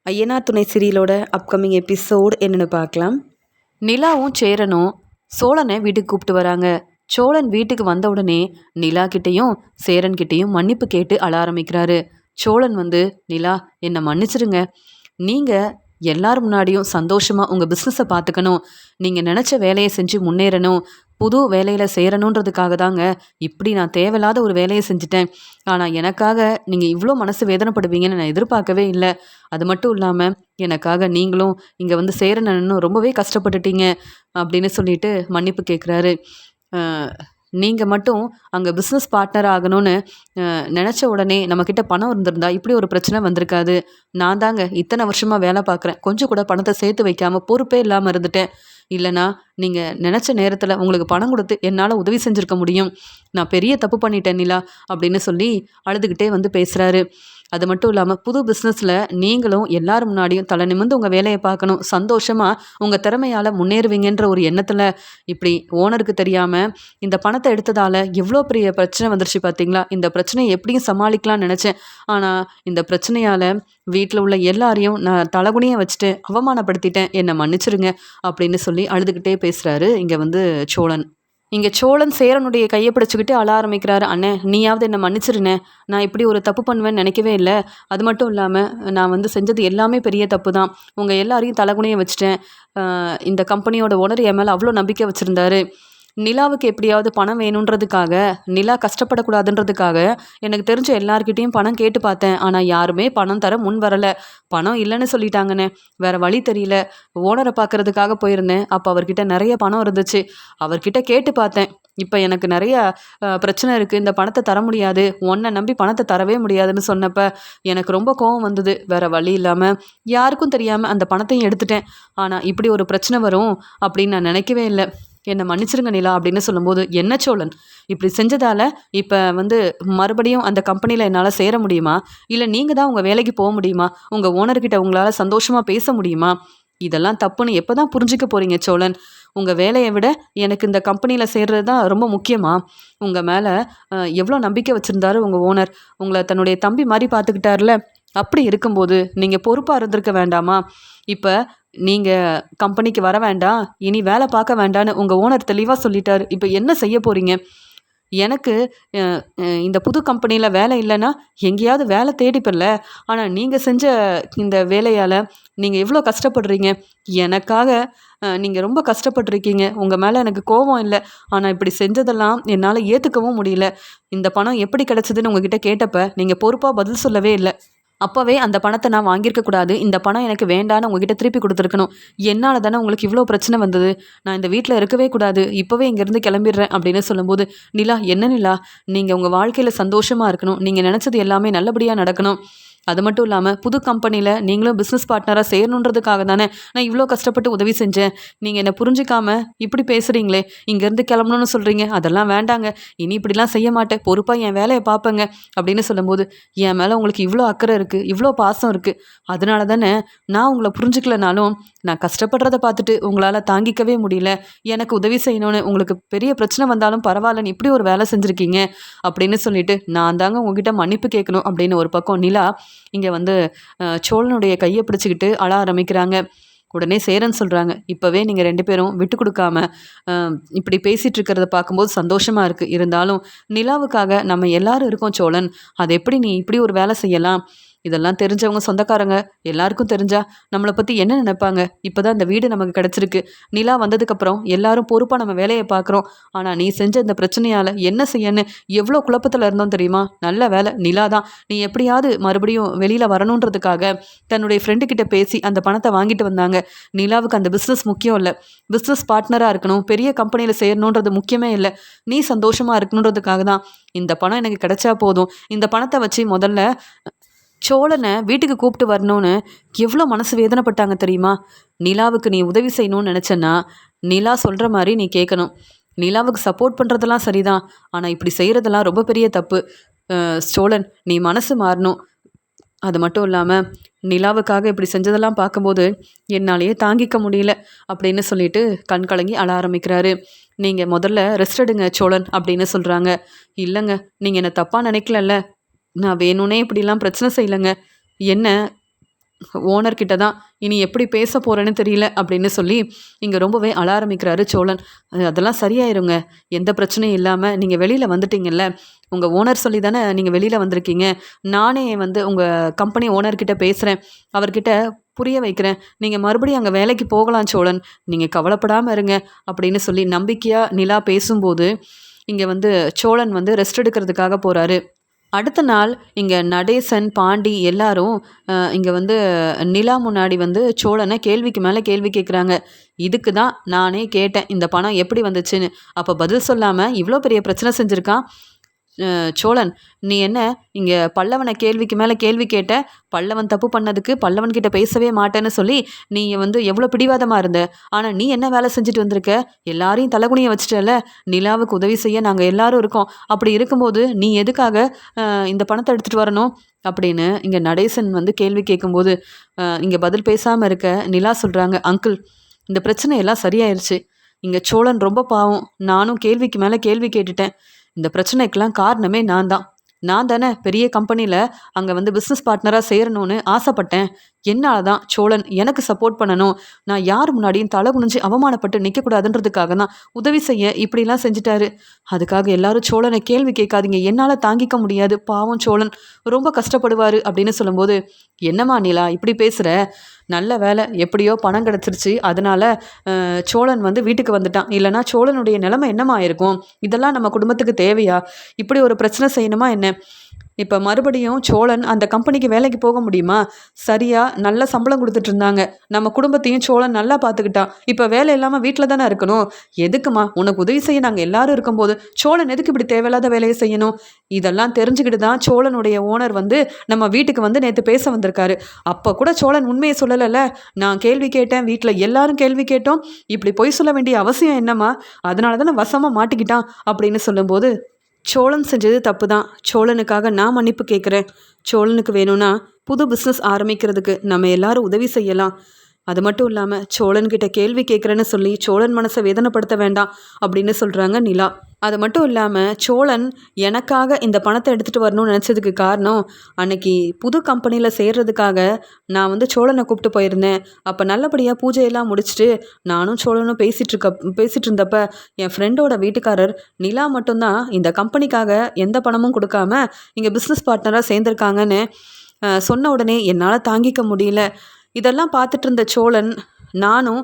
ஐயனார் துணை சீரியலோட upcoming episode என்னென்னு பார்க்கலாம். நிலாவும் சேரனும் சோழனை வீட்டுக்கு கூப்பிட்டு வராங்க. சோழன் வீட்டுக்கு வந்த உடனே நிலா கிட்டேயும் சேரன் கிட்டேயும் மன்னிப்பு கேட்டு அழ ஆரம்பிக்கிறாரு. சோழன் நிலா என்னை மன்னிச்சிருங்க, நீங்கள் எல்லாரும் முன்னாடியும் சந்தோஷமாக உங்கள் பிஸ்னஸை பார்த்துக்கணும், நீங்கள் நினச்ச வேலையை செஞ்சு முன்னேறணும், புது வேலையில் சேரணுன்றதுக்காக தாங்க இப்படி நான் தேவையில்லாத ஒரு வேலையை செஞ்சுட்டேன். ஆனால் எனக்காக நீங்கள் இவ்வளோ மனசு வேதனைப்படுவீங்கன்னு நான் எதிர்பார்க்கவே இல்லை. அது மட்டும் இல்லாமல் எனக்காக நீங்களும் இங்கே சேரணும்னு ரொம்பவே கஷ்டப்பட்டுட்டீங்க அப்படின்னு சொல்லிட்டு மன்னிப்பு கேட்குறாரு. நீங்கள் மட்டும் அங்கே பிஸ்னஸ் பார்ட்னர் ஆகணும்னு நினச்ச உடனே நம்மக்கிட்ட பணம் இருந்திருந்தா இப்படி ஒரு பிரச்சனை வந்திருக்காது. நான் தாங்க இத்தனை வருஷமாக வேலை பார்க்குறேன், கொஞ்சம் கூட பணத்தை சேர்த்து வைக்காமல் பொறுப்பே இல்லாமல் இருந்துட்டேன். இல்லைனா நீங்கள் நினச்ச நேரத்தில் உங்களுக்கு பணம் கொடுத்து என்னால் உதவி செஞ்சுருக்க முடியும். நான் பெரிய தப்பு பண்ணிட்டேன் நிலா அப்படின்னு சொல்லி அழுதுகிட்டே பேசுகிறாரு. அது மட்டும் இல்லாமல் புது பிஸ்னஸில் நீங்களும் எல்லாரும் முன்னாடியும் தலை நிமிர்ந்து உங்கள் வேலையை பார்க்கணும், சந்தோஷமாக உங்கள் திறமையால் முன்னேறுவீங்கன்ற ஒரு எண்ணத்தில் இப்படி ஓனருக்கு தெரியாமல் இந்த பணத்தை எடுத்ததால் எவ்வளோ பெரிய பிரச்சனை வந்துருச்சு பார்த்தீங்களா. இந்த பிரச்சனையை எப்படியும் சமாளிக்கலாம்னு நினச்சேன், ஆனால் இந்த பிரச்சனையால் வீட்டில் உள்ள எல்லாரையும் நான் தலகுனியை வச்சுட்டு அவமானப்படுத்திட்டேன், என்னை மன்னிச்சிருங்க அப்படின்னு சொல்லி அழுதுகிட்டே பேசுகிறாரு இங்கே சோழன். இங்கே சோழன் சேரனுடைய கையை பிடிச்சிக்கிட்டு அழ ஆரம்பிக்கிறாரு. அண்ணே, நீயாவது என்னை மன்னிச்சிருண்ணே, நான் இப்படி ஒரு தப்பு பண்ணுவேன்னு நினைக்கவே இல்லை. அது மட்டும் இல்லாமல் நான் செஞ்சது எல்லாமே பெரிய தப்பு தான். உங்கள் எல்லாரையும் தலகுனியை வச்சுட்டேன். இந்த கம்பெனியோட ஓனர் என் மேலே அவ்வளோ நம்பிக்கை வச்சுருந்தாரு. நிலாவுக்கு எப்படியாவது பணம் வேணுன்றதுக்காக, நிலா கஷ்டப்படக்கூடாதுன்றதுக்காக எனக்கு தெரிஞ்ச எல்லார்கிட்டேயும் பணம் கேட்டு பார்த்தேன். ஆனால் யாருமே பணம் தர முன் வரலை. பணம் இல்லைன்னு சொல்லிட்டாங்கண்ணே. வேறு வழி தெரியல. ஓனரை பார்க்குறதுக்காக போயிருந்தேன். அப்போ அவர்கிட்ட நிறைய பணம் இருந்துச்சு. அவர்கிட்ட கேட்டு பார்த்தேன். இப்போ எனக்கு நிறையா பிரச்சனை இருக்குது, இந்த பணத்தை தர முடியாது, உன்னை நம்பி பணத்தை தரவே முடியாதுன்னு சொன்னப்போ எனக்கு ரொம்ப கோவம் வந்தது. வேறு வழி இல்லாமல் யாருக்கும் தெரியாமல் அந்த பணத்தையும் எடுத்துட்டேன். ஆனால் இப்படி ஒரு பிரச்சனை வரும் அப்படின்னு நான் நினைக்கவே இல்லை. என்னை மன்னிச்சிருங்க நிலா அப்படின்னு சொல்லும்போது, என்ன சோழன் இப்படி செஞ்சதால் இப்போ மறுபடியும் அந்த கம்பெனியில் என்னால் சேர முடியுமா? இல்லை நீங்கள் தான் உங்கள் வேலைக்கு போக முடியுமா? உங்கள் ஓனர்கிட்ட உங்களால் சந்தோஷமாக பேச முடியுமா? இதெல்லாம் தப்புன்னு எப்போ தான் புரிஞ்சிக்க போகிறீங்க சோழன்? உங்கள் வேலையை விட எனக்கு இந்த கம்பெனியில் சேர்றது தான் ரொம்ப முக்கியமா? உங்கள் மேலே எவ்வளோ நம்பிக்கை வச்சுருந்தாரு உங்கள் ஓனர். உங்களை தன்னுடைய தம்பி மாதிரி பார்த்துக்கிட்டார்ல. அப்படி இருக்கும்போது நீங்கள் பொறுப்பாக இருந்திருக்க வேண்டாமா? இப்போ நீங்கள் கம்பெனிக்கு வர வேண்டாம், இனி வேலை பார்க்க வேண்டான்னு உங்கள் ஓனர் தெளிவாக சொல்லிட்டாரு. இப்போ என்ன செய்ய போகிறீங்க? எனக்கு இந்த புது கம்பெனியில் வேலை இல்லைன்னா எங்கேயாவது வேலை தேடிப்பில்ல. ஆனால் நீங்கள் செஞ்ச இந்த வேலையால் நீங்கள் எவ்வளோ கஷ்டப்படுறீங்க. எனக்காக நீங்கள் ரொம்ப கஷ்டப்பட்டுருக்கீங்க. உங்கள் மேலே எனக்கு கோபம் இல்லை. ஆனால் இப்படி செஞ்சதெல்லாம் என்னால் ஏற்றுக்கவும் முடியல. இந்த பணம் எப்படி கிடச்சிதுன்னு உங்ககிட்ட கேட்டப்ப நீங்கள் பொறுப்பாக பதில் சொல்லவே இல்லை. அப்போவே அந்த பணத்தை நான் வாங்கியிருக்கக்கூடாது. இந்த பணம் எனக்கு வேண்டான்னு உங்ககிட்ட திருப்பி கொடுத்துருக்கணும். என்னால் தானே உங்களுக்கு இவ்வளோ பிரச்சனை வந்தது. நான் இந்த வீட்டில் இருக்கவே கூடாது, இப்போவே இங்கேருந்து கிளம்பிடுறேன் அப்படின்னு சொல்லும்போது, நிலா என்ன நிலா, நீங்கள் உங்கள் வாழ்க்கையில் சந்தோஷமாக இருக்கணும், நீங்கள் நினச்சது எல்லாமே நல்லபடியாக நடக்கணும். அது மட்டும் இல்லாமல் புது கம்பெனியில் நீங்களும் பிஸ்னஸ் பார்ட்னராக சேரணுன்றதுக்காக தானே நான் இவ்வளோ கஷ்டப்பட்டு உதவி செஞ்சேன். நீங்கள் என்னை புரிஞ்சிக்காம இப்படி பேசுகிறீங்களே, இங்கேருந்து கிளம்பணும்னு சொல்கிறீங்க, அதெல்லாம் வேண்டாங்க, இனி இப்படிலாம் செய்ய மாட்டேன், பொறுப்பாக என் வேலையை பார்ப்பேங்க அப்படின்னு சொல்லும்போது, என் மேலே உங்களுக்கு இவ்வளோ அக்கறை இருக்குது, இவ்வளோ பாசம் இருக்குது, அதனால தானே நான் உங்களை புரிஞ்சுக்கலனாலும் நான் கஷ்டப்படுறத பார்த்துட்டு உங்களால் தாங்கிக்கவே முடியல, எனக்கு உதவி செய்யணும்னு உங்களுக்கு பெரிய பிரச்சனை வந்தாலும் பரவாயில்லன்னு இப்படி ஒரு வேலை செஞ்சுருக்கீங்க அப்படின்னு சொல்லிட்டு நான் தாங்க உங்ககிட்ட மன்னிப்பு கேட்கணும் அப்படின்னு ஒரு பக்கம் நிலா இங்கே சோழனுடைய கையை பிடிச்சிக்கிட்டு அழ ஆரம்பிக்கிறாங்க. உடனே சேரன் சொல்கிறாங்க, இப்போவே நீங்கள் 2 பேரும் விட்டு கொடுக்காம இப்படி பேசிகிட்டு இருக்கிறத பார்க்கும்போது சந்தோஷமாக இருக்குது. இருந்தாலும் நிலாவுக்காக நம்ம எல்லாரும் இருக்கோம் சோழன், அது எப்படி நீ இப்படி ஒரு வேலை செய்யலாம்? இதெல்லாம் தெரிஞ்சவங்க சொந்தக்காரங்க எல்லாருக்கும் தெரிஞ்சா நம்மளை பற்றி என்ன நினைப்பாங்க? இப்போ தான் இந்த வீடு நமக்கு கிடச்சிருக்கு, நிலா வந்ததுக்கப்புறம் எல்லாரும் பொறுப்பாக நம்ம வேலையை பார்க்குறோம். ஆனால் நீ செஞ்ச இந்த பிரச்சனையால் என்ன செய்யன்னு எவ்வளோ குழப்பத்தில் இருந்தோம் தெரியுமா? நல்ல வேலை நிலா தான் நீ எப்படியாவது மறுபடியும் வெளியில் வரணுன்றதுக்காக தன்னுடைய ஃப்ரெண்டுக்கிட்ட பேசி அந்த பணத்தை வாங்கிட்டு வந்தாங்க. நிலாவுக்கு அந்த பிஸ்னஸ் முக்கியம் இல்லை, பிஸ்னஸ் பார்ட்னராக இருக்கணும், பெரிய கம்பெனியில் சேரணுன்றது முக்கியமே இல்லை, நீ சந்தோஷமாக இருக்கணுன்றதுக்காக தான் இந்த பணம் எனக்கு கிடைச்சா போதும். இந்த பணத்தை வச்சு முதல்ல சோழனை வீட்டுக்கு கூப்பிட்டு வரணும்னு எவ்வளோ மனசு வேதனைப்பட்டாங்க தெரியுமா? நிலாவுக்கு நீ உதவி செய்யணும்னு நினச்சேன்னா நிலா சொல்கிற மாதிரி நீ கேட்கணும். நிலாவுக்கு சப்போர்ட் பண்ணுறதெல்லாம் சரிதான், ஆனால் இப்படி செய்கிறதெல்லாம் ரொம்ப பெரிய தப்பு. சோழன், நீ மனசு மாறணும். அது மட்டும் இல்லாமல் நிலாவுக்காக இப்படி செஞ்சதெல்லாம் பார்க்கும்போது என்னாலேயே தாங்கிக்க முடியல அப்படின்னு சொல்லிட்டு கண் கலங்கி அழ ஆரம்பிக்கிறாரு. நீங்கள் முதல்ல ரெஸ்ட் எடுங்க சோழன் அப்படின்னு சொல்கிறாங்க. இல்லைங்க, நீங்கள் என்னை தப்பாக நினைக்கலல்ல, நான் வேணும்னே இப்படிலாம் பிரச்சனை செய்யலைங்க. என்ன ஓனர்கிட்ட தான் இனி எப்படி பேச போகிறேன்னு தெரியல அப்படின்னு சொல்லி இங்கே ரொம்பவே அழ ஆரம்பிக்கிறாரு சோழன். அதெல்லாம் சரியாயிருங்க, எந்த பிரச்சனையும் இல்லாமல் நீங்கள் வெளியில் வந்துட்டீங்கல்ல, உங்கள் ஓனர் சொல்லி தானே நீங்கள் வெளியில் வந்திருக்கீங்க. நானே உங்கள் கம்பெனி ஓனர்கிட்ட பேசுகிறேன், அவர்கிட்ட புரிய வைக்கிறேன். நீங்கள் மறுபடியும் அங்கே வேலைக்கு போகலாம் சோழன், நீங்கள் கவலைப்படாமல் இருங்க அப்படின்னு சொல்லி நம்பிக்கையாக நிலா பேசும்போது இங்கே சோழன் ரெஸ்ட் எடுக்கிறதுக்காக போகிறாரு. அடுத்த நாள் இங்கே நடேசன், பாண்டி எல்லாரும் இங்கே நிலா முன்னாடி சோழனை கேள்விக்கு மேலே கேள்வி கேட்குறாங்க. இதுக்கு தான் நானே கேட்டேன், இந்த பணம் எப்படி வந்துச்சுன்னு. அப்போ பதில் சொல்லாமல் இவ்வளோ பெரிய பிரச்சனை செஞ்சுருக்கான். சோழன், நீ என்ன இங்கே பல்லவனை கேள்விக்கு மேலே கேள்வி கேட்ட, பல்லவன் தப்பு பண்ணதுக்கு பல்லவன்கிட்ட பேசவே மாட்டேன்னு சொல்லி நீ எவ்வளோ பிடிவாதமாக இருந்த. ஆனால் நீ என்ன வேலை செஞ்சுட்டு வந்திருக்க, எல்லாரையும் தலைகுனிய வச்சுட்டல. நிலாவுக்கு உதவி செய்ய நாங்கள் எல்லாரும் இருக்கோம், அப்படி இருக்கும்போது நீ எதுக்காக இந்த பணத்தை எடுத்துகிட்டு வரணும் அப்படின்னு இங்கே நடேசன் கேள்வி கேட்கும்போது இங்கே பதில் பேசாமல் இருக்க நிலா சொல்கிறாங்க, அங்கிள் இந்த பிரச்சனை எல்லாம் சரியாயிருச்சு. இங்கே சோழன் ரொம்ப பாவம், நானும் கேள்விக்கு மேலே கேள்வி கேட்டுட்டேன். இந்த பிரச்சனைக்கெல்லாம் காரணமே நான் தானே பெரிய கம்பெனியில் அங்கே பிஸ்னஸ் பார்ட்னராக சேரணும்னு ஆசைப்பட்டேன். என்னால் தான் சோழன் எனக்கு சப்போர்ட் பண்ணணும், நான் யார் முன்னாடியும் தலை குனிஞ்சு அவமானப்பட்டு நிற்கக்கூடாதுன்றதுக்காக தான் உதவி செய்ய இப்படிலாம் செஞ்சுட்டாரு. அதுக்காக எல்லாரும் சோழனை கேள்வி கேட்காதீங்க, என்னால் தாங்கிக்க முடியாது, பாவம் சோழன் ரொம்ப கஷ்டப்படுவார் அப்படின்னு சொல்லும்போது, என்னம்மா நிலா இப்படி பேசுகிற, நல்ல வேலை எப்படியோ பணம் கிடச்சிருச்சு, அதனால் சோழன் வீட்டுக்கு வந்துட்டான், இல்லைனா சோழனுடைய நிலைமை என்னம்மா இருக்கும். இதெல்லாம் நம்ம குடும்பத்துக்கு தேவையா, இப்படி ஒரு பிரச்சனை செய்யணுமா என்ன. இப்போ மறுபடியும் சோழன் அந்த கம்பெனிக்கு வேலைக்கு போக முடியுமா? சரியாக நல்ல சம்பளம் கொடுத்துட்டு இருந்தாங்க, நம்ம குடும்பத்தையும் சோழன் நல்லா பார்த்துக்கிட்டான். இப்போ வேலை இல்லாமல் வீட்டில் தானே இருக்கணும். எதுக்குமா, உனக்கு உதவி செய்ய நாங்கள் எல்லாரும் இருக்கும்போது சோழன் எதுக்கு இப்படி தேவையில்லாத வேலையை செய்யணும். இதெல்லாம் தெரிஞ்சுக்கிட்டு தான் சோழனுடைய ஓனர் நம்ம வீட்டுக்கு நேற்று பேச வந்திருக்காரு. அப்போ கூட சோழன் உண்மையை சொல்லலைல்ல, நான் கேள்வி கேட்டேன், வீட்டில் எல்லாரும் கேள்வி கேட்டோம், இப்படி பொய் சொல்ல வேண்டிய அவசியம் என்னம்மா, அதனால தானே வசமாக மாட்டிக்கிட்டான் அப்படின்னு சொல்லும்போது, சோழன் செஞ்சது தப்பு தான், சோழனுக்காக நான் மன்னிப்பு கேட்குறேன். சோழனுக்கு வேணும்னா புது பிஸ்னஸ் ஆரம்பிக்கிறதுக்கு நம்ம எல்லாரும் உதவி செய்யலாம். அது மட்டும் இல்லாமல் சோழன்கிட்ட கேள்வி கேட்குறேன்னு சொல்லி சோழன் மனசை வேதனைப்படுத்த வேண்டாம் அப்படின்னு சொல்கிறாங்க நிலா. அது மட்டும் இல்லாமல் சோழன் எனக்காக இந்த பணத்தை எடுத்துகிட்டு வரணும்னு நினச்சதுக்கு காரணம், அன்னைக்கு புது கம்பெனியில் சேர்றதுக்காக நான் சோழனை கூப்பிட்டு போயிருந்தேன். அப்போ நல்லபடியாக பூஜையெல்லாம் முடிச்சுட்டு நானும் சோழனும் பேசிகிட்டு இருந்தப்ப என் ஃப்ரெண்டோட வீட்டுக்காரர் நிலா மட்டும்தான் இந்த கம்பெனிக்காக எந்த பணமும் கொடுக்காம இங்கே பிஸ்னஸ் பார்ட்னராக சேர்ந்துருக்காங்கன்னு சொன்ன உடனே என்னால் தாங்கிக்க முடியல. இதெல்லாம் பார்த்துட்டு இருந்த சோழன், நானும்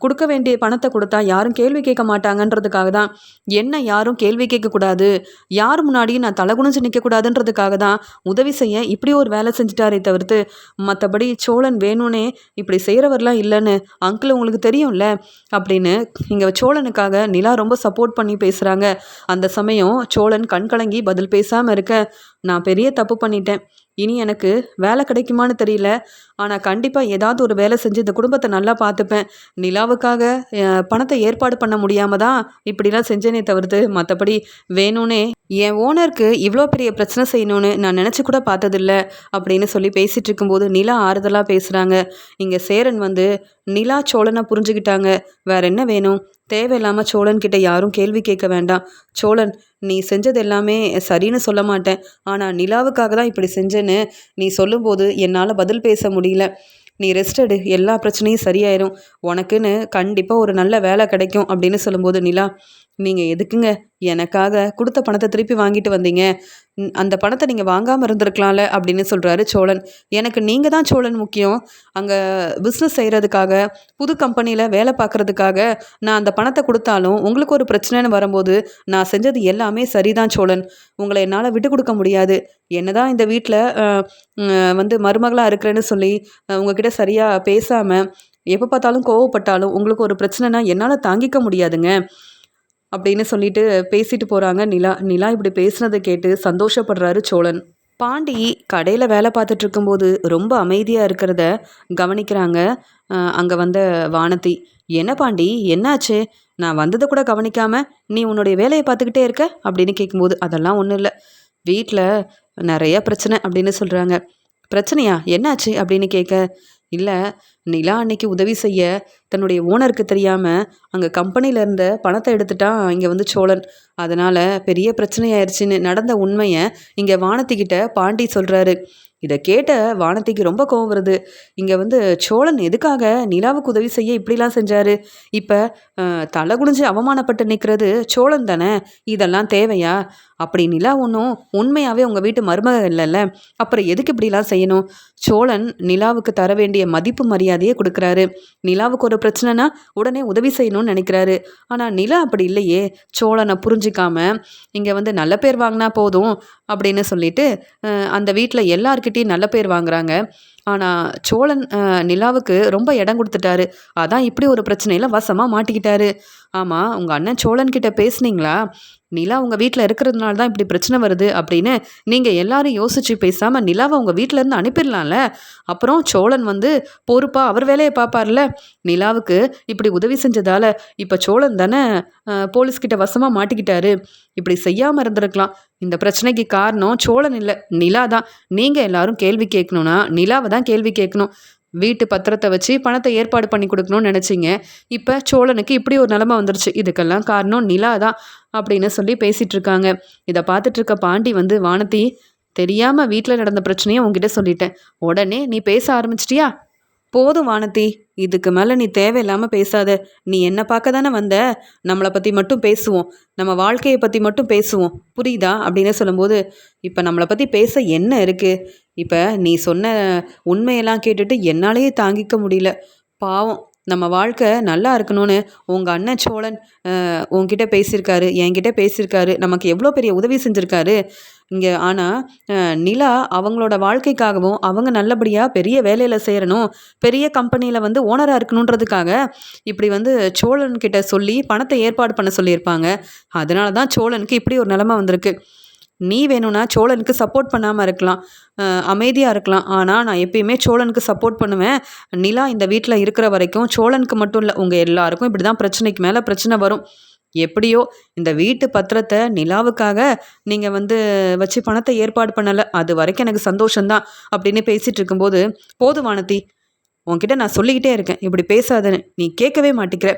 கொடுக்க வேண்டிய பணத்தை கொடுத்தா யாரும் கேள்வி கேட்க மாட்டாங்கன்றதுக்காக தான், என்ன யாரும் கேள்வி கேட்கக்கூடாது, யார் முன்னாடியும் நான் தலை குனிஞ்சு நிற்கக்கூடாதுன்றதுக்காக தான் உதவி செய்ய இப்படி ஒரு வேலை செஞ்சுட்டாரே தவிர்த்து, மற்றபடி சோழன் வேணும்னே இப்படி செய்கிறவர்லாம் இல்லைன்னு அங்கிள் உங்களுக்கு தெரியும்ல அப்படின்னு இங்கே சோழனுக்காக நிலா ரொம்ப சப்போர்ட் பண்ணி பேசுகிறாங்க. அந்த சமயம் சோழன் கண் கலங்கி பதில் பேசாமல் இருக்க, நான் பெரிய தப்பு பண்ணிட்டேன், இனி எனக்கு வேலை கிடைக்குமான்னு தெரியல, ஆனால் கண்டிப்பாக ஏதாவது ஒரு வேலை செஞ்சு இந்த குடும்பத்தை நல்லா பார்த்துப்பேன். நிலாவுக்காக பணத்தை ஏற்பாடு பண்ண முடியாமல் தான் இப்படிலாம் செஞ்சேனே தவிர்த்து, மற்றபடி வேணும்னே என் ஓனருக்கு இவ்வளோ பெரிய பிரச்சனை செய்யணும்னு நான் நினச்சி கூட பார்த்ததில்ல அப்படின்னு சொல்லி பேசிகிட்டு இருக்கும்போது நிலா ஆறுதலாக பேசுகிறாங்க. இங்கே சேரன் நிலா சோழனை புரிஞ்சுக்கிட்டாங்க, வேற என்ன வேணும், தேவையில்லாமல் சோழன்கிட்ட யாரும் கேள்வி கேட்க வேண்டாம். சோழன், நீ செஞ்சது எல்லாமே சரின்னு சொல்ல மாட்டேன், ஆனால் நிலாவுக்காக தான் இப்படி செஞ்சேன்னு நீ சொல்லும்போது என்னால் பதில் பேச முடியல. நீ ரெஸ்ட் எடு, எல்லா பிரச்சனையும் சரியாயிரும், உனக்குன்னு கண்டிப்பாக ஒரு நல்ல வேலை கிடைக்கும் அப்படின்னு சொல்லும்போது நிலா, நீங்கள் எதுக்குங்க எனக்காக கொடுத்த பணத்தை திருப்பி வாங்கிட்டு வந்தீங்க, அந்த பணத்தை நீங்கள் வாங்காமல் இருந்திருக்கலாம்ல அப்படின்னு சொல்கிறாரு சோழன். எனக்கு நீங்கள் தான் சோழன் முக்கியம், அங்கே பிஸ்னஸ் செய்கிறதுக்காக புது கம்பெனியில் வேலை பார்க்குறதுக்காக நான் அந்த பணத்தை கொடுத்தாலும் உங்களுக்கு ஒரு பிரச்சனைன்னு வரும்போது நான் செஞ்சது எல்லாமே சரிதான் சோழன், உங்களை என்னால் விட்டு கொடுக்க முடியாது. என்னதான் இந்த வீட்டில் மருமகளாக இருக்கிறேன்னு சொல்லி உங்ககிட்ட சரியாக பேசாமல் எப்போ பார்த்தாலும் கோவப்பட்டாலும் உங்களுக்கு ஒரு பிரச்சனைனா என்னால் தாங்கிக்க முடியாதுங்க அப்படின்னு சொல்லிட்டு பேசிட்டு போகிறாங்க நிலா இப்படி பேசுனதை கேட்டு சந்தோஷப்படுறாரு சோழன். பாண்டி கடையில் வேலை பார்த்துட்டு இருக்கும்போது ரொம்ப அமைதியாக இருக்கிறத கவனிக்கிறாங்க அங்கே வானதி. என்ன பாண்டி, என்னாச்சு, நான் வந்ததை கூட கவனிக்காமல் நீ உன்னுடைய வேலையை பார்த்துக்கிட்டே இருக்க அப்படின்னு கேட்கும்போது, அதெல்லாம் ஒன்றும் இல்லை, வீட்டில் நிறைய பிரச்சனை அப்படின்னு சொல்கிறாங்க. பிரச்சனையா, என்னாச்சு அப்படின்னு கேட்க, இல்லை நிலா அன்னைக்கு உதவி செய்ய தன்னுடைய ஓனருக்கு தெரியாமல் அங்கே கம்பெனியில் இருந்த பணத்தை எடுத்துட்டான் இங்கே சோழன், அதனால் பெரிய பிரச்சனையாயிருச்சுன்னு நடந்த உண்மையை இங்கே வானத்திக்கிட்ட பாண்டி சொல்கிறாரு. இதை கேட்ட வானதிக்கு ரொம்ப கோவம் வருது. இங்கே வந்து சோழன் எதுக்காக நிலாவுக்கு உதவி செய்ய இப்படிலாம் செஞ்சாரு? இப்போ தலை குனிஞ்சு அவமானப்பட்டு நிற்கிறது சோழன் தானே, இதெல்லாம் தேவையா? அப்படி நிலா ஒன்றும் உண்மையாகவே உங்கள் வீட்டு மருமக இல்லைல்ல, அப்புறம் எதுக்கு இப்படிலாம் செய்யணும்? சோழன் நிலாவுக்கு தர வேண்டிய மதிப்பு மரியாதையே கொடுக்குறாரு. நிலாவுக்கு ஒரு பிரச்சனைனா உடனே உதவி செய்யணும்னு நினைக்கிறாரு. ஆனால் நிலா அப்படி இல்லையே. சோழனை புரிஞ்சிக்காம இங்கே வந்து நல்ல பேர் வாங்கினா போதும் அப்படின்னு சொல்லிட்டு அந்த வீட்டில் எல்லார்கிட்டையும் நல்ல பேர் வாங்குறாங்க. ஆனால் சோழன் நிலாவுக்கு ரொம்ப இடம் கொடுத்துட்டாரு. அதான் இப்படி ஒரு பிரச்சனையில் வசமாக மாட்டிக்கிட்டாரு. ஆமாம், உங்கள் அண்ணன் சோழன் கிட்ட பேசுனீங்களா? நிலா உங்கள் வீட்டில் இருக்கிறதுனால தான் இப்படி பிரச்சனை வருது அப்படின்னு நீங்கள் எல்லாரும் யோசிச்சு பேசாமல் நிலாவை உங்கள் வீட்டிலேருந்து அனுப்பிடலாம்ல. அப்புறம் சோழன் வந்து பொறுப்பாக அவர் வேலையை பார்ப்பார்ல. நிலாவுக்கு இப்படி உதவி செஞ்சதால் இப்போ சோழன் தானே போலீஸ்கிட்ட வசமாக மாட்டிக்கிட்டாரு. இப்படி செய்யாமல் இருந்திருக்கலாம். இந்த பிரச்சனைக்கு காரணம் சோழன் இல்லை, நிலா தான். நீங்கள் எல்லாரும் கேள்வி கேட்கணுன்னா நிலாவை தான் கேள்வி கேட்கணும். வீட்டு பத்திரத்தை வச்சு பணத்தை ஏற்பாடு பண்ணி கொடுக்கணும்னு நினச்சிங்க. இப்போ சோழனுக்கு இப்படி ஒரு நிலைமை வந்துருச்சு. இதுக்கெல்லாம் காரணம் நிலா தான் அப்படின்னு சொல்லி பேசிகிட்டு இருக்காங்க. இதை பார்த்துட்டு இருக்க பாண்டி வந்து, வானதி, தெரியாமல் வீட்டில் நடந்த பிரச்சனையை உங்ககிட்ட சொல்லிட்டேன், உடனே நீ பேச ஆரம்பிச்சிட்டியா? போதும் வானதி, இதுக்கு மேலே நீ தேவையில்லாமல் பேசாத. நீ என்னை பார்க்க தானே வந்த, நம்மளை பற்றி மட்டும் பேசுவோம், நம்ம வாழ்க்கையை பற்றி மட்டும் பேசுவோம், புரியுதா அப்படின்னு சொல்லும்போது, இப்போ நம்மளை பற்றி பேச என்ன இருக்குது? இப்போ நீ சொன்ன உண்மையெல்லாம் கேட்டுட்டு என்னாலேயே தாங்கிக்க முடியல. பாவம், நம்ம வாழ்க்கை நல்லா இருக்கணும்னு உங்கள் அண்ணன் சோழன் உன்கிட்ட பேசியிருக்காரு, என்கிட்ட பேசியிருக்காரு, நமக்கு எவ்வளோ பெரிய உதவி செஞ்சுருக்காரு இங்கே. ஆனால் நிலா அவங்களோட வாழ்க்கைக்காகவும் அவங்க நல்லபடியாக பெரிய வேலையில் சேரணும், பெரிய கம்பெனியில் வந்து ஓனராக இருக்கணுன்றதுக்காக இப்படி வந்து சோழன்கிட்ட சொல்லி பணத்தை ஏற்பாடு பண்ண சொல்லியிருப்பாங்க. அதனால தான் சோழனுக்கு இப்படி ஒரு நிலைமை வந்திருக்கு. நீ வேணும்னா சோழனுக்கு சப்போர்ட் பண்ணாமல் இருக்கலாம், அமைதியாக இருக்கலாம். ஆனால் நான் எப்பயுமே சோழனுக்கு சப்போர்ட் பண்ணுவேன். நிலா இந்த வீட்டில் இருக்கிற வரைக்கும் சோழனுக்கு மட்டும் இல்லை, உங்கள் எல்லாருக்கும் இப்படி தான் பிரச்சனைக்கு மேலே பிரச்சனை வரும். எப்படியோ இந்த வீட்டு பத்திரத்தை நிலாவுக்காக நீங்கள் வந்து வச்சு பணத்தை ஏற்பாடு பண்ணலை, அது வரைக்கும் எனக்கு சந்தோஷம்தான் அப்படின்னு பேசிகிட்டு இருக்கும்போது, போதும் வானதி, உன்கிட்ட நான் சொல்லிக்கிட்டே இருக்கேன், இப்படி பேசாதன்னு, நீ கேட்கவே மாட்டிக்கிற.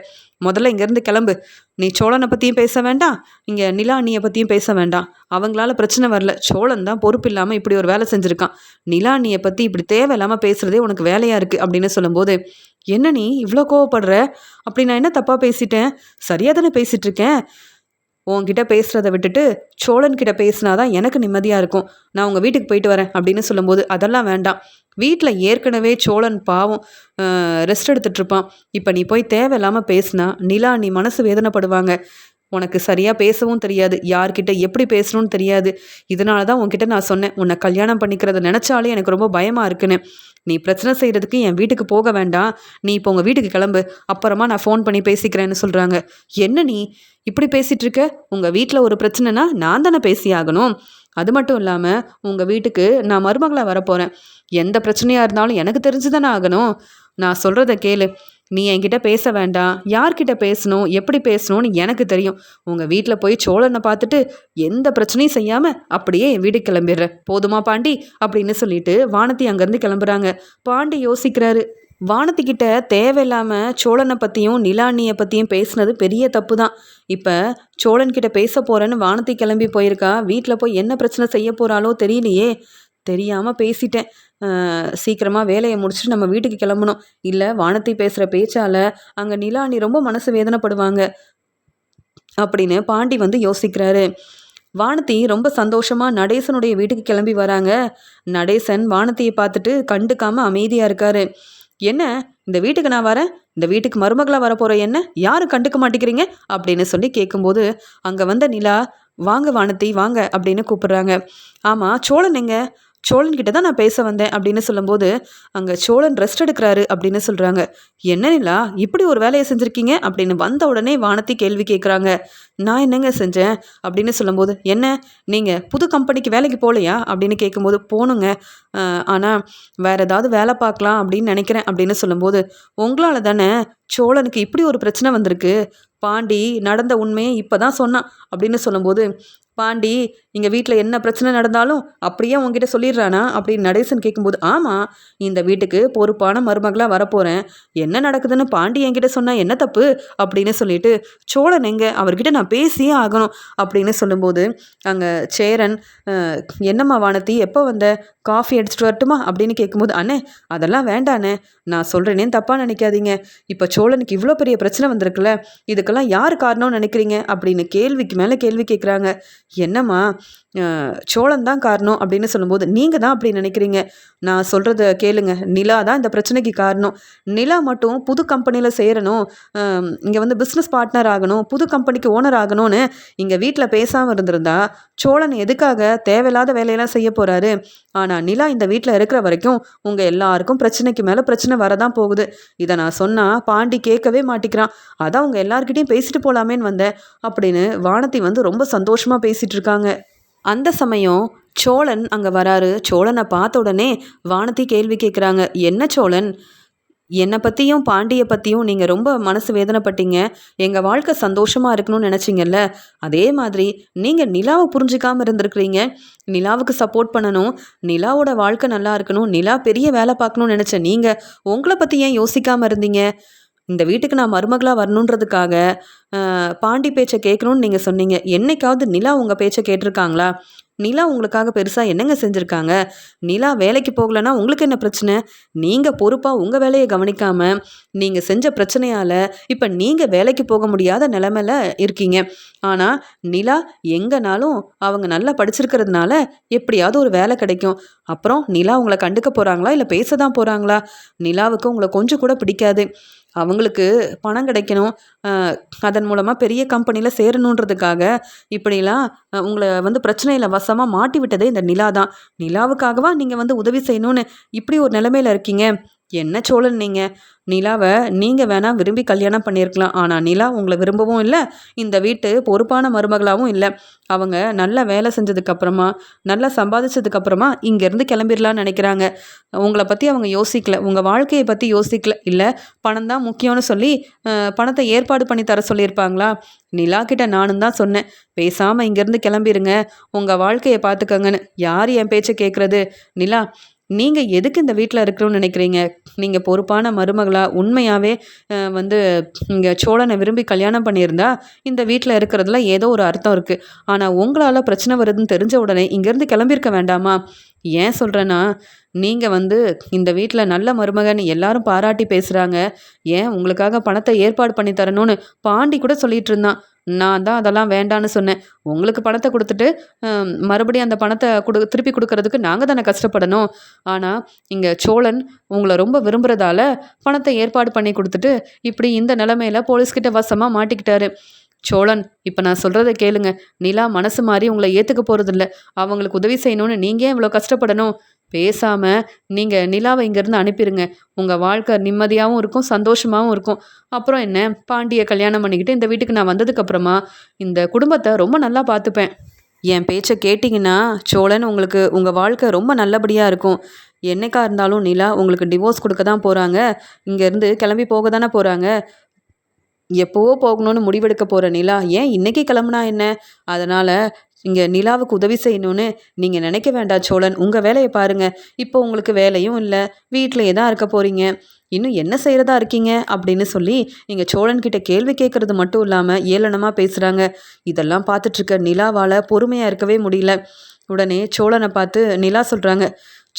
முதல்ல இங்கேருந்து கிளம்பு. நீ சோழனை பற்றியும் பேச வேண்டாம், இங்கே நிலா அண்ணியை பற்றியும் பேச வேண்டாம். அவங்களால பிரச்சனை வரல, சோழன் தான் பொறுப்பு இல்லாமல் இப்படி ஒரு வேலை செஞ்சுருக்கான். நிலா அண்ணியை பற்றி இப்படி தேவையில்லாமல் பேசுகிறதே உனக்கு வேலையாக இருக்குது அப்படின்னு சொல்லும்போது, என்ன நீ இவ்வளோ கோவப்படுற? அப்படி நான் என்ன தப்பாக பேசிட்டேன்? சரியாக தானே பேசிகிட்டு இருக்கேன். உன்கிட்ட பேசுகிறத விட்டுட்டு சோழன்கிட்ட பேசினாதான் எனக்கு நிம்மதியாக இருக்கும். நான் உங்கள் வீட்டுக்கு போயிட்டு வரேன் அப்படின்னு சொல்லும்போது, அதெல்லாம் வேண்டாம். வீட்டில் ஏற்கனவே சோழன் பாவம் ரெஸ்ட் எடுத்துகிட்ருப்பான். இப்போ நீ போய் தேவையில்லாமல் பேசினா நிலா நீ மனசு வேதனைப்படுவாங்க. உனக்கு சரியாக பேசவும் தெரியாது, யார்கிட்ட எப்படி பேசணும்னு தெரியாது. இதனால தான் உன்கிட்ட நான் சொன்னேன், உன்னை கல்யாணம் பண்ணிக்கிறத நினச்சாலே எனக்கு ரொம்ப பயமாக இருக்குன்னு. நீ பிரச்சனை செய்கிறதுக்கு என் வீட்டுக்கு போக வேண்டாம், நீ இப்போ உங்கள் வீட்டுக்கு கிளம்பு, அப்புறமா நான் ஃபோன் பண்ணி பேசிக்கிறேன்னு சொல்கிறாங்க. என்ன நீ இப்படி பேசிகிட்டு இருக்க? உங்கள் வீட்டில் ஒரு பிரச்சனைனா நான் தானே பேசியாகணும். அது மட்டும் இல்லாமல் உங்கள் வீட்டுக்கு நான் மருமகளாக வரப்போகிறேன். எந்த பிரச்சனையாக இருந்தாலும் எனக்கு தெரிஞ்சு தானே ஆகணும். நான் சொல்கிறத கேளு. நீ என்கிட்ட பேச வேண்டாம், யார்கிட்ட பேசணும் எப்படி பேசணும்னு எனக்கு தெரியும். உங்கள் வீட்டில் போய் சோழனை பார்த்துட்டு எந்த பிரச்சனையும் செய்யாமல் அப்படியே என் வீட்டுக்கு கிளம்பிடுற, போதுமா பாண்டி அப்படின்னு சொல்லிட்டு வானதி அங்கேருந்து கிளம்புறாங்க. பாண்டி யோசிக்கிறாரு, வானதி கிட்ட தேவையில்லாமல் சோழனை பற்றியும் நிலாண்ணியை பற்றியும் பேசுனது பெரிய தப்பு தான். இப்போ சோழன்கிட்ட பேச போகிறேன்னு வானதி கிளம்பி போயிருக்கா. வீட்டில் போய் என்ன பிரச்சனை செய்ய போகிறாளோ தெரியலையே. தெரியாமல் பேசிட்டேன். சீக்கிரமாக வேலையை முடிச்சுட்டு நம்ம வீட்டுக்கு கிளம்பணும். இல்லை வானதி பேசுகிற பேச்சால் அங்கே நிலாணி ரொம்ப மனசு வேதனைப்படுவாங்க அப்படின்னு பாண்டி வந்து யோசிக்கிறாரு. வானதி ரொம்ப சந்தோஷமாக நடேசனுடைய வீட்டுக்கு கிளம்பி வராங்க. நடேசன் வானதியை பார்த்துட்டு கண்டுக்காமல் அமைதியாக இருக்காரு. என்ன, இந்த வீட்டுக்கு நான் வரேன், இந்த வீட்டுக்கு மருமகளாக வரப்போகிற என்ன யாரும் கண்டுக்க மாட்டேங்கிறீங்க அப்படின்னு சொல்லி கேட்கும்போது, அங்கே வந்த நிலா, வாங்க வானதி வாங்க அப்படின்னு கூப்பிடுறாங்க. ஆமாம், சோழன் எங்க? சோழன்கிட்ட தான் நான் பேச வந்தேன் அப்படின்னு சொல்லும்போது, அங்கே சோழன் ரெஸ்ட் எடுக்கிறாரு அப்படின்னு சொல்கிறாங்க. என்ன நிலா இப்படி ஒரு வேலையை செஞ்சுருக்கீங்க அப்படின்னு வந்த உடனே வானதி கேள்வி கேட்குறாங்க. நான் என்னங்க செஞ்சேன் அப்படின்னு சொல்லும்போது, என்ன நீங்கள் புது கம்பெனிக்கு வேலைக்கு போகலையா அப்படின்னு கேட்கும்போது, போகணுங்க, ஆனால் வேறு ஏதாவது வேலை பார்க்கலாம் அப்படின்னு நினைக்கிறேன் அப்படின்னு சொல்லும்போது, உங்களால் தானே சோழனுக்கு இப்படி ஒரு பிரச்சனை வந்திருக்கு. பாண்டி நடந்த உண்மையை இப்போ தான் சொன்னான் அப்படின்னு சொல்லும்போது, பாண்டி இங்கே வீட்டில் என்ன பிரச்சனை நடந்தாலும் அப்படியே உங்ககிட்ட சொல்லிடுறானா அப்படின்னு நடேசன் கேட்கும்போது, ஆமாம், இந்த வீட்டுக்கு பொறுப்பான மருமகளாக வரப்போகிறேன், என்ன நடக்குதுன்னு பாண்டி என்கிட்ட சொன்னால் என்ன தப்பு அப்படின்னு சொல்லிட்டு, சோழன் எங்கே, அவர்கிட்ட நான் பேசியே ஆகணும் அப்படின்னு சொல்லும்போது, அங்கே சேரன், என்னம்மா வானதி எப்போ வந்த, காஃபி எடுத்துகிட்டு வரட்டுமா அப்படின்னு கேட்கும்போது, அண்ணே அதெல்லாம் வேண்டாண்ணே, நான் சொல்கிறேனேன்னு தப்பாக நினைக்காதீங்க. இப்போ சோழனுக்கு இவ்வளோ பெரிய பிரச்சனை வந்திருக்குல்ல, இதுக்கெல்லாம் யார் காரணம்னு நினைக்கிறீங்க அப்படின்னு கேள்விக்கு மேலே கேள்வி கேட்குறாங்க. என்னம்மா சோழன் தான் காரணம் அப்படின்னு சொல்லும்போது, நீங்கள் தான் அப்படி நினைக்கிறீங்க. நான் சொல்கிறத கேளுங்க, நிலா தான் இந்த பிரச்சனைக்கு காரணம். நிலா மட்டும் புது கம்பெனியில் சேரணும், இங்கே வந்து பிஸ்னஸ் பார்ட்னர் ஆகணும், புது கம்பெனிக்கு ஓனர் ஆகணும்னு இங்கே வீட்டில் பேசாமல் இருந்திருந்தா சோழன் எதுக்காக தேவையில்லாத வேலையெல்லாம் செய்ய போகிறாரு? ஆனால் நிலா இந்த வீட்டில் இருக்கிற வரைக்கும் உங்கள் எல்லாருக்கும் பிரச்சனைக்கு மேலே பிரச்சனை வரதான் போகுது. இதை நான் சொன்னால் பாண்டி கேட்கவே மாட்டிக்கிறான். அதான் உங்கள் எல்லார்கிட்டையும் பேசிட்டு போகலாமேன்னு வந்தேன் அப்படின்னு வானதி வந்து ரொம்ப சந்தோஷமாக பேசிகிட்டு இருக்காங்க. அந்த சமயம் சோழன் அங்கே வராரு. சோழனை பார்த்த உடனே வானதி கேள்வி கேட்குறாங்க. என்ன சோழன், என்னை பற்றியும் பாண்டியை பற்றியும் நீங்கள் ரொம்ப மனசு வேதனைப்பட்டீங்க, எங்கள் வாழ்க்கை சந்தோஷமாக இருக்கணும்னு நினச்சிங்கல்ல, அதே மாதிரி நீங்கள் நிலாவை புரிஞ்சிக்காமல் இருந்திருக்கிறீங்க. நிலாவுக்கு சப்போர்ட் பண்ணணும், நிலாவோட வாழ்க்கை நல்லா இருக்கணும், நிலா பெரிய வேலை பார்க்கணும்னு நினச்ச நீங்கள் உங்களை பற்றி ஏன் யோசிக்காமல் இருந்தீங்க? இந்த வீட்டுக்கு நான் மருமகளாக வரணுன்றதுக்காக பாண்டி பேச்சை கேட்கணும்னு நீங்கள் சொன்னீங்க. என்னைக்காவது நிலா உங்கள் பேச்சை கேட்டிருக்காங்களா? நிலா உங்களுக்காக பெருசாக என்னங்க செஞ்சுருக்காங்க? நிலா வேலைக்கு போகலன்னா உங்களுக்கு என்ன பிரச்சனை? நீங்கள் பொறுப்பாக உங்கள் வேலையை கவனிக்காமல் நீங்கள் செஞ்ச பிரச்சனையால் இப்போ நீங்கள் வேலைக்கு போக முடியாத நிலமையில இருக்கீங்க. ஆனால் நிலா எங்கேனாலும் அவங்க நல்லா படிச்சிருக்கிறதுனால எப்படியாவது ஒரு வேலை கிடைக்கும். அப்புறம் நிலா உங்களை கண்டுக்க போகிறாங்களா இல்லை பேச தான் போகிறாங்களா? நிலாவுக்கு உங்களை கொஞ்சம் கூட பிடிக்காது. அவங்களுக்கு பணம் கிடைக்கணும், அதன் மூலமாக பெரிய கம்பெனியில் சேரணுன்றதுக்காக இப்படிலாம் உங்களை வந்து பிரச்சனையில் வசமாக மாட்டி விட்டதே இந்த நிலா தான். நிலாவுக்காகவா நீங்கள் வந்து உதவி செய்யணும்னு இப்படி ஒரு நிலைமையில் இருக்கீங்க? என்ன சோழன் நீங்கள், நிலாவை நீங்கள் வேணால் விரும்பி கல்யாணம் பண்ணியிருக்கலாம், ஆனால் நிலா உங்களை விரும்பவும் இல்லை, இந்த வீட்டு பொறுப்பான மருமகளாகவும் இல்லை. அவங்க நல்லா வேலை செஞ்சதுக்கப்புறமா நல்லா சம்பாதிச்சதுக்கப்புறமா இங்கேருந்து கிளம்பிடலான்னு நினைக்கிறாங்க. உங்களை பற்றி அவங்க யோசிக்கல, உங்கள் வாழ்க்கையை பற்றி யோசிக்கல. இல்லை பணம் தான் முக்கியம்னு சொல்லி பணத்தை ஏற்பாடு பண்ணி தர சொல்லியிருப்பாங்களா? நிலா கிட்ட நானும் தான் சொன்னேன், பேசாமல் இங்கேருந்து கிளம்பிடுங்க, உங்கள் வாழ்க்கையை பார்த்துக்கங்கன்னு. யார் என் பேச்சை கேட்குறது? நிலா, நீங்கள் எதுக்கு இந்த வீட்டில் இருக்கணும்னு நினைக்கிறீங்க? நீங்கள் பொறுப்பான மருமகளாக உண்மையாகவே வந்து இங்கே சோழனை விரும்பி கல்யாணம் பண்ணியிருந்தா இந்த வீட்டில் இருக்கிறதுல ஏதோ ஒரு அர்த்தம் இருக்குது. ஆனால் உங்களால் பிரச்சனை வருதுன்னு தெரிஞ்ச உடனே இங்கேருந்து கிளம்பியிருக்க வேண்டாமா? ஏன் சொல்கிறேன்னா, நீங்கள் வந்து இந்த வீட்டில் நல்ல மருமகன் எல்லாரும் பாராட்டி பேசுகிறாங்க. ஏன் உங்களுக்காக பணத்தை ஏற்பாடு பண்ணி தரணும்னு பாண்டி கூட சொல்லிட்டு இருந்தான். நான் தான் அதெல்லாம் வேண்டான்னு சொன்னேன். உங்களுக்கு பணத்தை கொடுத்துட்டு மறுபடியும் அந்த பணத்தை திருப்பி கொடுக்கறதுக்கு நாங்கள் தானே கஷ்டப்படணும். ஆனால் இங்கே சோழன் உங்களை ரொம்ப விரும்புகிறதால பணத்தை ஏற்பாடு பண்ணி கொடுத்துட்டு இப்படி இந்த நிலமையில போலீஸ்கிட்ட வசமாக மாட்டிக்கிட்டாரு. சோழன், இப்போ நான் சொல்கிறத கேளுங்க. நிலா மனசு மாறி உங்களை ஏற்றுக்க போகிறதில்ல. அவங்களுக்கு உதவி செய்யணும்னு நீங்கள் ஏன் இவ்வளோ கஷ்டப்படணும்? பேசாமல் நீங்கள் நிலாவை இங்கேருந்து அனுப்பிடுங்க. உங்கள் வாழ்க்கை நிம்மதியாகவும் இருக்கும், சந்தோஷமாகவும் இருக்கும். அப்புறம் என்ன, பாண்டியை கல்யாணம் பண்ணிக்கிட்டு இந்த வீட்டுக்கு நான் வந்ததுக்கப்புறமா இந்த குடும்பத்தை ரொம்ப நல்லா பார்த்துப்பேன். என் பேச்சை கேட்டிங்கன்னா சோழன், உங்களுக்கு உங்கள் வாழ்க்கை ரொம்ப நல்லபடியாக இருக்கும். என்னைக்கா இருந்தாலும் நிலா உங்களுக்கு டிவோர்ஸ் கொடுக்க தான் போகிறாங்க, இங்கேருந்து கிளம்பி போக தானே போகிறாங்க. எப்போவோ போகணும்னு முடிவெடுக்க போகிற நிலா ஏன் இன்றைக்கி கிளம்புனா என்ன? அதனால் இங்கே நிலாவுக்கு உதவி செய்யணும்னு நீங்கள் நினைக்க வேண்டாம் சோழன். உங்கள் வேலையை பாருங்கள். இப்போ உங்களுக்கு வேலையும் இல்லை, வீட்டிலையே தான் இருக்க போகிறீங்க. இன்னும் என்ன செய்கிறதா இருக்கீங்க அப்படின்னு சொல்லி நீங்கள் சோழன்கிட்ட கேள்வி கேட்குறது மட்டும் இல்லாமல் ஏளனமாக பேசுகிறாங்க. இதெல்லாம் பார்த்துட்ருக்க நிலாவால் பொறுமையாக இருக்கவே முடியல. உடனே சோழனை பார்த்து நிலா சொல்கிறாங்க,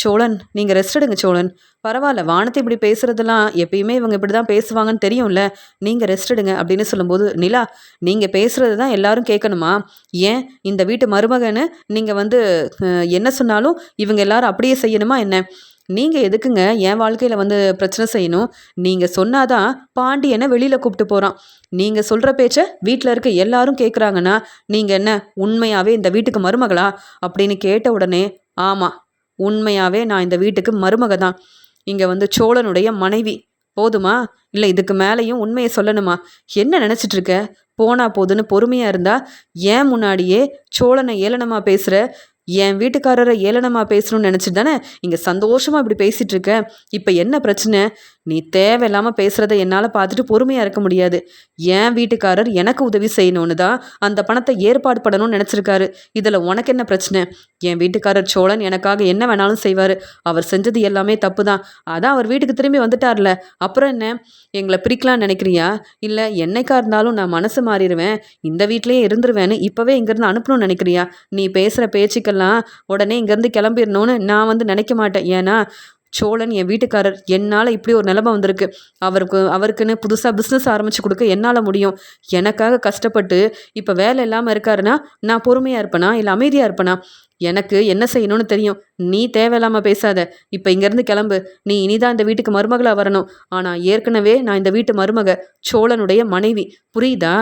சோழன் நீங்கள் ரெஸ்ட் எடுங்க சோழன். பரவாயில்ல, வானத்தை இப்படி பேசுகிறதெல்லாம் எப்பயுமே இவங்க இப்படி தான் பேசுவாங்கன்னு தெரியும்ல, நீங்கள் ரெஸ்ட் எடுங்க அப்படின்னு சொல்லும்போது, நிலா நீங்கள் பேசுகிறது தான் எல்லாரும் கேட்கணுமா? ஏன் இந்த வீட்டு மருமகன்னு நீங்கள் வந்து என்ன சொன்னாலும் இவங்க எல்லாரும் அப்படியே செய்யணுமா என்ன? நீங்கள் எதுக்குங்க என் வாழ்க்கையில் வந்து பிரச்சனை செய்யணும்? நீங்கள் சொன்னாதான் பாண்டியனை வெளியில் கூப்பிட்டு போகிறான். நீங்கள் சொல்கிற பேச்சை வீட்டில் இருக்க எல்லாரும் கேட்குறாங்கன்னா நீங்கள் என்ன உண்மையாகவே இந்த வீட்டுக்கு மருமகளா அப்படின்னு கேட்ட உடனே, ஆமாம் உண்மையாகவே நான் இந்த வீட்டுக்கு மருமக தான், இங்கே வந்து சோழனுடைய மனைவி. போதுமா? இல்லை இதுக்கு மேலேயும் உண்மையை சொல்லணுமா? என்ன நினச்சிட்டு இருக்க? போனா போதுன்னு பொறுமையாக இருந்தால் ஏன் முன்னாடியே சோழனை ஏளனமாக பேசுகிற, என் வீட்டுக்காரரை ஏளனமாக பேசணும்னு நினச்சிட்டு தானே இங்கே சந்தோஷமாக இப்படி பேசிகிட்டு இருக்க. இப்போ என்ன பிரச்சனை? நீ தேவையில்லாமல் பேசுகிறத என்னால் பார்த்துட்டு பொறுமையாக இருக்க முடியாது. என் வீட்டுக்காரர் எனக்கு உதவி செய்யணும்னு தான் அந்த பணத்தை ஏற்பாடு பண்ணணும்னு நினச்சிருக்காரு. இதில் உனக்கு என்ன பிரச்சனை? என் வீட்டுக்காரர் சோழன் எனக்காக என்ன வேணாலும் செய்வார். அவர் செஞ்சது எல்லாமே தப்பு தான். அதான் அவர் வீட்டுக்கு திரும்பி வந்துட்டார்ல, அப்புறம் என்ன? எங்களை பிரிக்கலான்னு நினைக்கிறியா? இல்லை என்னைக்கா இருந்தாலும் நான் மனசு மாறிடுவேன், இந்த வீட்டிலேயே இருந்துருவேன்னு இப்போவே இங்கேருந்து அனுப்பணும்னு நினைக்கிறியா? நீ பேசுகிற பேச்சுக்கெல்லாம் உடனே இங்கேருந்து கிளம்பிடணும்னு நான் நினைக்க மாட்டேன். ஏன்னா சோழன் என் வீட்டுக்காரர். என்னால் இப்படி ஒரு நிலைமை வந்திருக்கு. அவருக்குன்னு புதுசாக பிஸ்னஸ் ஆரம்பித்து கொடுக்க என்னால் முடியும். எனக்காக கஷ்டப்பட்டு இப்போ வேலை இல்லாமல் இருக்காருன்னா நான் பொறுமையாக இருப்பேனா இல்லை அமைதியாக இருப்பேனா? எனக்கு என்ன செய்யணும்னு தெரியும். நீ தேவையில்லாமல் பேசாத. இப்போ இங்கேருந்து கிளம்பு. நீ இனிதான் இந்த வீட்டுக்கு மருமகளாக வரணும். ஆனால் ஏற்கனவே நான் இந்த வீட்டு மருமக, சோழனுடைய மனைவி. புரியுதா?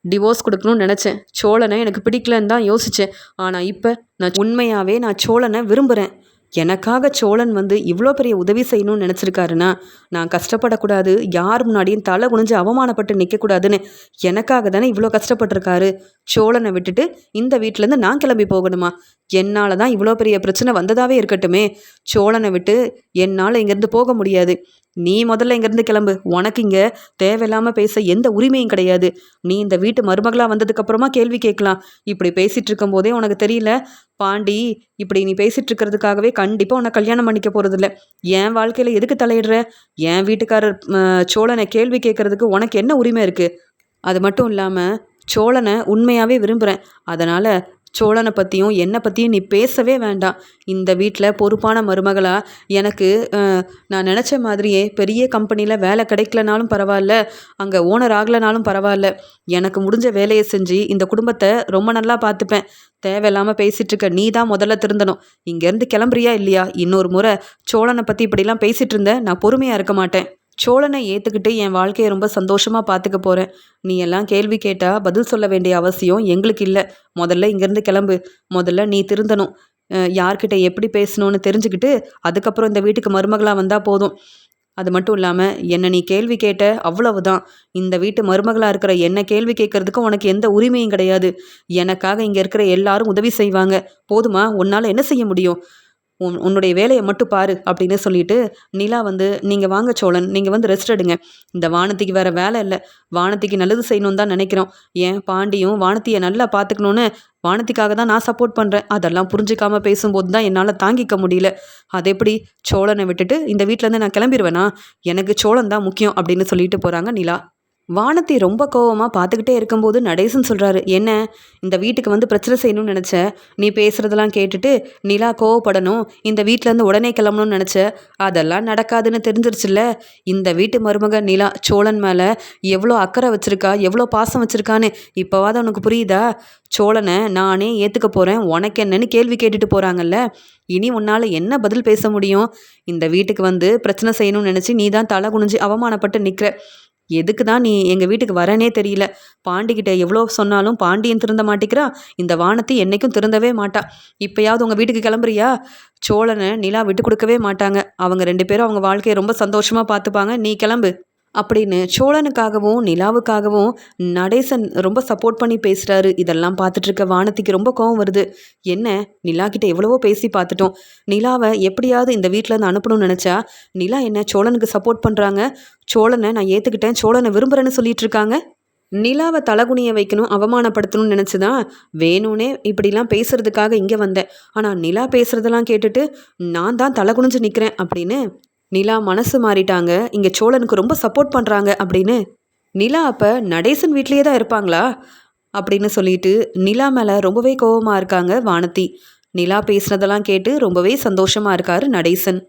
டிவோர்ஸ் கொடுக்கணும்னு நினச்சேன். சோழனை எனக்கு பிடிக்கலன்னு தான் யோசித்தேன். ஆனால் இப்போ நான் உண்மையாகவே சோழனை விரும்புகிறேன். எனக்காக சோழன் இவ்வளோ பெரிய உதவி செய்யணும்னு நினச்சிருக்காருன்னா நான் கஷ்டப்படக்கூடாது, யார் முன்னாடியும் தலை குனிஞ்சு அவமானப்பட்டு நிற்கக்கூடாதுன்னு எனக்காக தானே இவ்வளோ கஷ்டப்பட்டிருக்காரு. சோழனை விட்டுட்டு இந்த வீட்டிலேருந்து நான் கிளம்பி போகணுமா? என்னால் தான் இவ்வளோ பெரிய பிரச்சனை வந்ததாகவே இருக்கட்டுமே. சோழனை விட்டு என்னால் இங்கேருந்து போக முடியாது. நீ முதல்ல இங்கேருந்து கிளம்பு. உனக்கு இங்கே தேவையில்லாமல் பேச எந்த உரிமையும் கிடையாது. நீ இந்த வீட்டு மருமகளாக வந்ததுக்கப்புறமா கேள்வி கேட்கலாம். இப்படி பேசிகிட்டு இருக்கும்போதே உனக்கு தெரியல பாண்டி, இப்படி நீ பேசிகிட்டு இருக்கிறதுக்காகவே கண்டிப்பாக உன்னை கல்யாணம் பண்ணிக்க போகிறதில்ல. என் வாழ்க்கையில் எதுக்கு தலையிடுற? என் வீட்டுக்காரர் சோழனை கேள்வி கேட்குறதுக்கு உனக்கு என்ன உரிமை இருக்குது? அது மட்டும் இல்லாமல் சோழனை உண்மையாகவே விரும்புகிறேன். அதனால் சோழனை பற்றியும் என்னை பற்றியும் நீ பேசவே வேண்டாம். இந்த வீட்டில் பொறுப்பான மருமகளாக எனக்கு நான் நினச்ச மாதிரியே பெரிய கம்பெனியில் வேலை கிடைக்கலனாலும் பரவாயில்ல, அங்கே ஓனர் ஆகலைனாலும் பரவாயில்ல, எனக்கு முடிஞ்ச வேலையை செஞ்சு இந்த குடும்பத்தை ரொம்ப நல்லா பார்த்துப்பேன். தேவையில்லாமல் பேசிகிட்டு இருக்க நீ தான் முதல்ல திருந்தணும். இங்கேருந்து கிளம்புறியா இல்லையா? இன்னொரு முறை சோழனை பற்றி இப்படிலாம் பேசிகிட்டு இருந்த நான் பொறுமையாக இருக்க மாட்டேன். சோழனை ஏற்றுக்கிட்டு என் வாழ்க்கையை ரொம்ப சந்தோஷமாக பார்த்துக்க போகிறேன். நீ எல்லாம் கேள்வி கேட்டால் பதில் சொல்ல வேண்டிய அவசியம் எங்களுக்கு இல்லை. முதல்ல இங்கேருந்து கிளம்பு. முதல்ல நீ திருந்தணும். யார்கிட்ட எப்படி பேசணும்னு தெரிஞ்சுக்கிட்டு அதுக்கப்புறம் இந்த வீட்டுக்கு மருமகளாக வந்தால் போதும். அது மட்டும் இல்லாமல் என்னை நீ கேள்வி கேட்ட அவ்வளவுதான். இந்த வீட்டு மருமகளாக இருக்கிற என்னை கேள்வி கேட்கறதுக்கு உனக்கு எந்த உரிமையும் கிடையாது. எனக்காக இங்கே இருக்கிற எல்லாரும் உதவி செய்வாங்க. போதுமா? உன்னால் என்ன செய்ய முடியும்? உன்னுடைய வேலையை மட்டும் பாரு அப்படின்னு சொல்லிட்டு நிலா நீங்கள் வாங்க சோழன், நீங்கள் ரெஸ்ட் எடுங்க. இந்த வானத்திக்கு வேறு வேலை இல்லை. வானத்திக்கு நல்லது செய்யணும்னு தான் நினைக்கிறோம். ஏன் பாண்டியும் வானத்தியை நல்லா பார்த்துக்கணுன்னு வானத்திக்காக தான் நான் சப்போர்ட் பண்ணுறேன். அதெல்லாம் புரிஞ்சிக்காமல் பேசும்போது தான் என்னால் தாங்கிக்க முடியல. அது எப்படி சோழனை விட்டுட்டு இந்த வீட்டிலேருந்து நான் கிளம்பிடுவேனா? எனக்கு சோழன் தான் முக்கியம் அப்படின்னு சொல்லிட்டு போகிறாங்க நிலா. வானதி ரொம்ப கோவமாக பார்த்துக்கிட்டே இருக்கும்போது நடேசன் சொல்கிறாரு, என்ன இந்த வீட்டுக்கு பிரச்சனை செய்யணும்னு நினச்ச? நீ பேசுகிறதெல்லாம் கேட்டுட்டு நிலா கோவப்படணும், இந்த வீட்டிலேருந்து உடனே கிளம்பணும்னு நினச்ச? அதெல்லாம் நடக்காதுன்னு தெரிஞ்சிருச்சுல்ல. இந்த வீட்டு மருமக நிலா சோழன் மேலே எவ்வளோ அக்கறை வச்சுருக்கா, எவ்வளோ பாசம் வச்சுருக்கான்னு இப்போவாது உனக்கு புரியுதா? சோழனை நானே ஏற்றுக்க போகிறேன், உனக்கு என்னன்னு கேள்வி கேட்டுட்டு போகிறாங்கல்ல. இனி உன்னால் என்ன பதில் பேச முடியும்? இந்த வீட்டுக்கு பிரச்சனை செய்யணும்னு நினச்சி நீ தான் தலை குனிஞ்சு அவமானப்பட்டு நிற்கிற. எதுக்கு தான் நீ எங்கள் வீட்டுக்கு வரனே தெரியல. பாண்டிக்கிட்ட எவ்வளோ சொன்னாலும் பாண்டியன் திருந்த மாட்டேங்கிறா. இந்த வானத்தி என்றைக்கும் திருந்தவே மாட்டா. இப்போயாவது உங்கள் வீட்டுக்கு கிளம்புறியா? சோழனை நிலா விட்டு கொடுக்கவே மாட்டாங்க. அவங்க 2 பேரும் அவங்க வாழ்க்கையை ரொம்ப சந்தோஷமாக பார்த்துப்பாங்க. நீ கிளம்பு அப்படின்னு சோழனுக்காகவும் நிலாவுக்காகவும் நடேசன் ரொம்ப சப்போர்ட் பண்ணி பேசுகிறாரு. இதெல்லாம் பார்த்துட்ருக்க வானத்திக்கு ரொம்ப கோவம் வருது. என்ன, நிலா கிட்ட எவ்வளவோ பேசி பார்த்துட்டோம். நிலாவை எப்படியாவது இந்த வீட்டிலேருந்து அனுப்பணும்னு நினச்சா நிலா என்ன சோழனுக்கு சப்போர்ட் பண்ணுறாங்க. சோழனை நான் ஏற்றுக்கிட்டேன், சோழனை விரும்புகிறேன்னு சொல்லிட்டு இருக்காங்க. நிலாவை தலகுனிய வைக்கணும், அவமானப்படுத்தணும்னு நினச்சி தான் வேணும்னே இப்படிலாம் பேசுகிறதுக்காக இங்கே வந்தேன். ஆனால் நிலா பேசுகிறதெல்லாம் கேட்டுட்டு நான் தான் தலகுனிஞ்சு நிற்கிறேன் அப்படின்னு நிலா மனசு மாறிட்டாங்க. இங்கே சோழனுக்கு ரொம்ப சப்போர்ட் பண்ணுறாங்க அப்படின்னு. நிலா அப்போ நடேசன் வீட்லேயே தான் இருப்பாங்களா அப்படின்னு சொல்லிட்டு நிலா மேலே ரொம்பவே கோபமாக இருக்காங்க வானதி. நிலா பேசுனதெல்லாம் கேட்டு ரொம்பவே சந்தோஷமாக இருக்காரு நடேசன்.